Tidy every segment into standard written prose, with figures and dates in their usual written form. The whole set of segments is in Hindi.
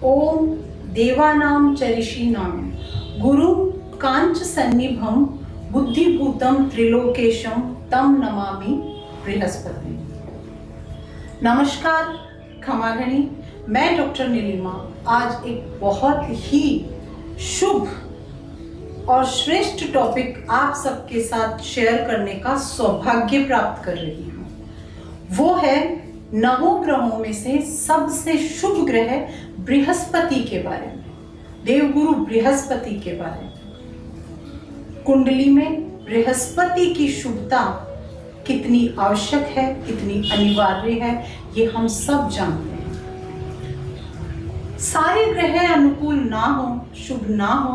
ओम देवानां चरिषीणां गुरु कांच सन्निभं बुद्धिभूतम त्रिलोकेशम तम नमामि बृहस्पति। नमस्कार खमागणी, मैं डॉक्टर नीलिमा आज एक बहुत ही शुभ और श्रेष्ठ टॉपिक आप सबके साथ शेयर करने का सौभाग्य प्राप्त कर रही हूँ। वो है नवों ग्रहों में से सबसे शुभ ग्रह बृहस्पति के बारे में, देवगुरु बृहस्पति के बारे में। कुंडली में बृहस्पति की शुभता कितनी आवश्यक है, कितनी अनिवार्य है, ये हम सब जानते हैं। सारे ग्रह अनुकूल ना हो, शुभ ना हो,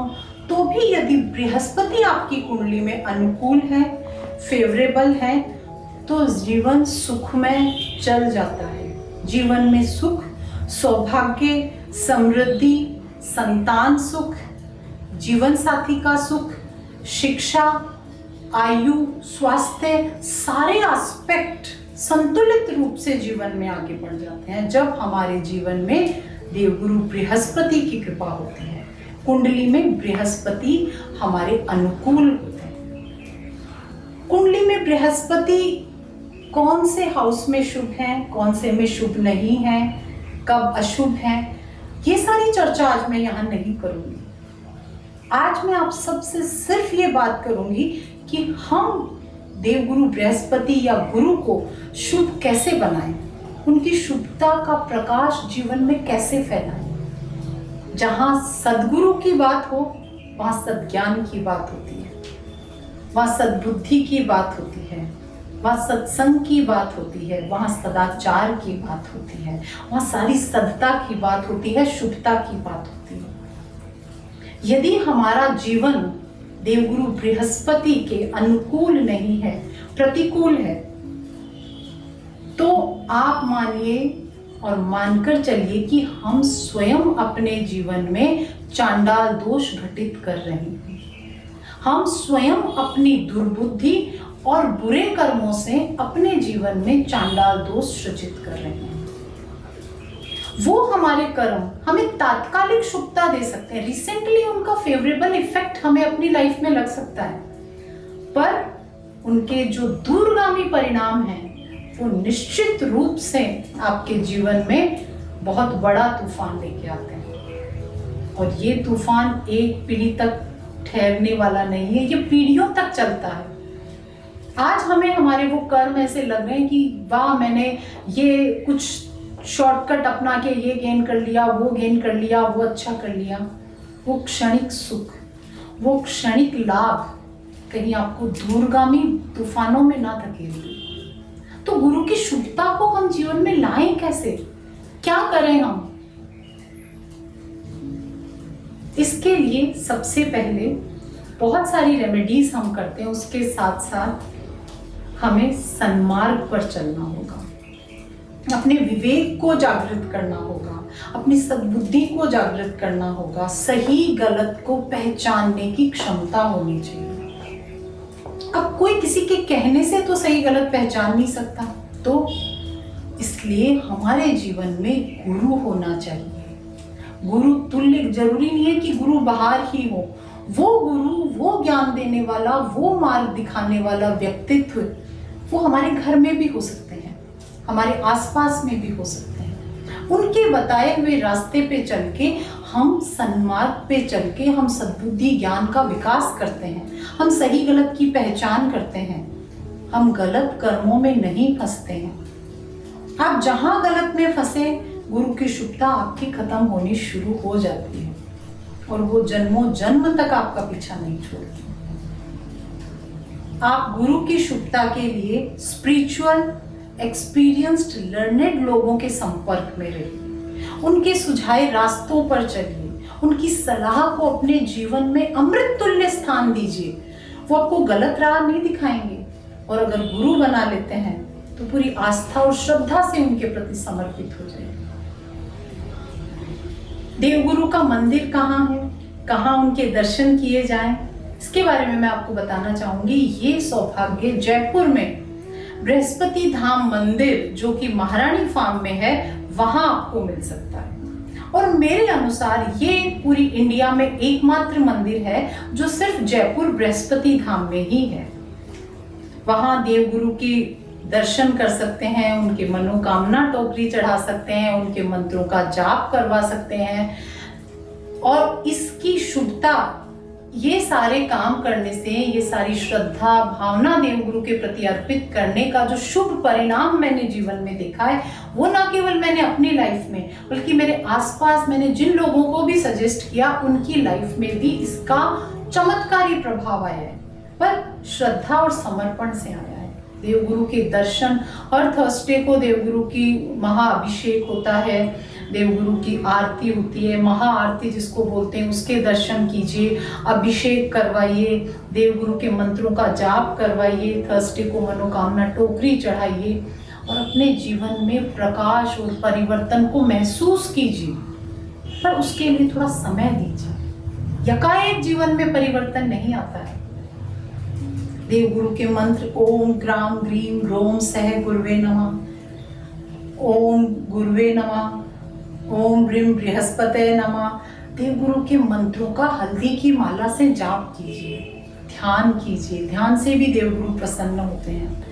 तो भी यदि बृहस्पति आपकी कुंडली में अनुकूल है, फेवरेबल है, तो जीवन सुखमय चल जाता है। जीवन में सुख, सौभाग्य, समृद्धि, संतान सुख, जीवन साथी का सुख, शिक्षा, आयु, स्वास्थ्य, सारे एस्पेक्ट संतुलित रूप से जीवन में आगे बढ़ जाते हैं जब हमारे जीवन में देवगुरु बृहस्पति की कृपा होती है। कुंडली में बृहस्पति हमारे अनुकूल होते हैं। कुंडली में बृहस्पति कौन से हाउस में शुभ है, कौन से में शुभ नहीं है, कब अशुभ है, ये सारी चर्चा आज मैं यहाँ नहीं करूँगी। आज मैं आप सबसे सिर्फ ये बात करूँगी कि हम देवगुरु बृहस्पति या गुरु को शुभ कैसे बनाएं, उनकी शुभता का प्रकाश जीवन में कैसे फैलाएं। जहाँ सद्गुरु की बात हो वहाँ सद्ज्ञान की बात होती है, वहाँ सद्बुद्धि की बात होती है, वहाँ सत्संग की बात होती है, वहाँ सदाचार की बात होती है, वहाँ सारी सदता की बात होती है, शुभता की बात होती है। यदि हमारा जीवन देवगुरु बृहस्पति के अनुकूल नहीं है, प्रतिकूल है, तो आप मानिए और मानकर चलिए कि हम स्वयं अपने जीवन में चांडाल दोष घटित कर रहे हैं। हम स्वयं अपनी दुर्बुद्धि और बुरे कर्मों से अपने जीवन में चांडाल दोष सृजित कर रहे हैं। वो हमारे कर्म हमें तात्कालिक शुभता दे सकते हैं, रिसेंटली उनका फेवरेबल इफेक्ट हमें अपनी लाइफ में लग सकता है, पर उनके जो दूरगामी परिणाम हैं वो निश्चित रूप से आपके जीवन में बहुत बड़ा तूफान लेके आते हैं। और ये तूफान एक पीढ़ी तक ठहरने वाला नहीं है, ये पीढ़ियों तक चलता है। आज हमें हमारे वो कर्म ऐसे लग रहे हैं कि वाह, मैंने ये कुछ शॉर्टकट अपना के ये गेन कर लिया, वो गेन कर लिया, वो अच्छा कर लिया। वो क्षणिक सुख, वो क्षणिक लाभ कहीं आपको दूरगामी तूफानों में ना धकेले। तो गुरु की शुभता को हम जीवन में लाएं कैसे, क्या करें हम? इसके लिए सबसे पहले बहुत सारी रेमेडीज हम करते हैं, उसके साथ साथ हमें सन्मार्ग पर चलना होगा, अपने विवेक को जागृत करना होगा, अपनी सद्बुद्धि को जागृत करना होगा, सही गलत को पहचानने की क्षमता होनी चाहिए। अब कोई किसी के कहने से तो सही गलत पहचान नहीं सकता, तो इसलिए हमारे जीवन में गुरु होना चाहिए। गुरु तुल्य, जरूरी नहीं है कि गुरु बाहर ही हो, वो गुरु, वो ज्ञान देने वाला, वो मार्ग दिखाने वाला व्यक्तित्व वो हमारे घर में भी हो सकते हैं, हमारे आसपास में भी हो सकते हैं। उनके बताए हुए रास्ते पे चल के, हम सन्मार्ग पे चल के हम सद्बुद्धि ज्ञान का विकास करते हैं, हम सही गलत की पहचान करते हैं, हम गलत कर्मों में नहीं फंसते हैं। आप जहां गलत में फंसे, गुरु की शुभता आपकी खत्म होनी शुरू हो जाती है और वो जन्मों जन्म तक आपका पीछा नहीं छोड़ती। आप गुरु की शुभता के लिए स्पिरिचुअल, एक्सपीरियंस्ड, लर्नेड लोगों के संपर्क में रहिए, उनके सुझाए रास्तों पर चलिए, उनकी सलाह को अपने जीवन में अमृत तुल्य स्थान दीजिए। वो आपको गलत राह नहीं दिखाएंगे, और अगर गुरु बना लेते हैं तो पूरी आस्था और श्रद्धा से उनके प्रति समर्पित हो जाइए। देवगुरु का मंदिर कहाँ है, कहाँ उनके दर्शन किए जाएं, इसके बारे में मैं आपको बताना चाहूंगी। ये सौभाग्य जयपुर में बृहस्पति धाम मंदिर, जो कि महारानी फार्म में है, वहां आपको मिल सकता है। और मेरे अनुसार ये पूरी इंडिया में एकमात्र मंदिर है जो सिर्फ जयपुर बृहस्पति धाम में ही है। वहां देवगुरु की दर्शन कर सकते हैं, उनके मनोकामना टोकरी चढ़ा सकते हैं, उनके मंत्रों का जाप करवा सकते हैं। और इसकी शुभता, ये सारे काम करने से, ये सारी श्रद्धा भावना देवगुरु के प्रति अर्पित करने का जो शुभ परिणाम मैंने जीवन में देखा है, वो ना केवल मैंने अपनी लाइफ में, बल्कि मेरे आसपास मैंने जिन लोगों को भी सजेस्ट किया उनकी लाइफ में भी इसका चमत्कारी प्रभाव आया है। पर श्रद्धा और समर्पण से आया है। देवगुरु के दर्शन, हर थर्सडे को देवगुरु की महाअभिषेक होता है, देवगुरु की आरती होती है, महाआरती जिसको बोलते हैं, उसके दर्शन कीजिए, अभिषेक करवाइए, देवगुरु के मंत्रों का जाप करवाइए, थर्सडे को मनोकामना टोकरी चढ़ाइए और अपने जीवन में प्रकाश और परिवर्तन को महसूस कीजिए। पर उसके लिए थोड़ा समय दीजिए। यकाएक जीवन में परिवर्तन नहीं आता है। देवगुरु के मंत्र ओम ग्राम ग्रीम रोम सह गुरुवे नमः, ओम गुरुवे नमः, ओम ब्रीम बृहस्पते नमः, देवगुरु के मंत्रों का हल्दी की माला से जाप कीजिए, ध्यान कीजिए। ध्यान से भी देवगुरु प्रसन्न होते हैं।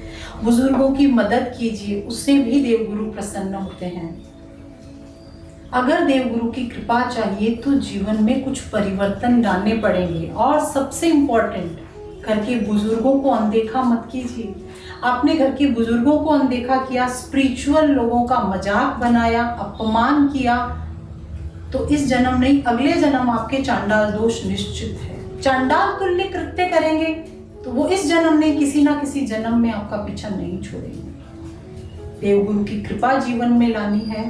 बुजुर्गों की मदद कीजिए, उससे भी देवगुरु प्रसन्न होते हैं। अगर देवगुरु की कृपा चाहिए तो जीवन में कुछ परिवर्तन लाने पड़ेंगे। और सबसे इम्पोर्टेंट, घर के बुजुर्गों को अनदेखा मत कीजिए। आपने घर के बुजुर्गों को अनदेखा किया, स्पिरिचुअल लोगों का मजाक बनाया, अपमान किया, तो इस जन्म नहीं अगले जन्म आपके चांडाल दोष निश्चित है। चांडाल तुल्य कृत्य करेंगे तो वो इस जन्म नहीं किसी ना किसी जन्म में आपका पीछा नहीं छोड़ेंगे। देवगुरु की कृपा जीवन में लानी है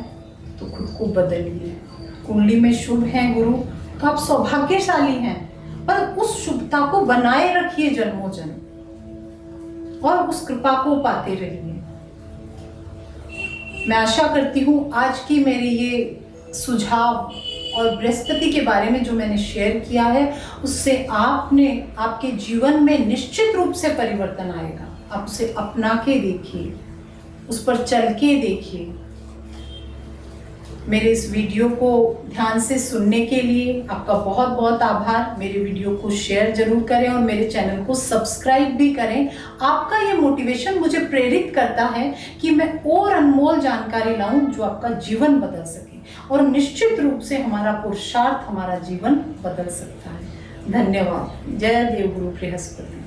तो खुद को बदलिए। कुंडली में शुभ है गुरु तो आप सौभाग्यशाली हैं, पर उस शुभता को बनाए रखिए जन्मों जन्म और उस कृपा को पाते रहिए। मैं आशा करती हूँ आज की मेरी ये सुझाव और बृहस्पति के बारे में जो मैंने शेयर किया है उससे आपके जीवन में निश्चित रूप से परिवर्तन आएगा। आप उसे अपना के देखिए, उस पर चल के देखिए। मेरे इस वीडियो को ध्यान से सुनने के लिए आपका बहुत बहुत आभार। मेरे वीडियो को शेयर जरूर करें और मेरे चैनल को सब्सक्राइब भी करें। आपका ये मोटिवेशन मुझे प्रेरित करता है कि मैं और अनमोल जानकारी लाऊं जो आपका जीवन बदल सके, और निश्चित रूप से हमारा पुरुषार्थ हमारा जीवन बदल सकता है। धन्यवाद। जय देवगुरु बृहस्पति।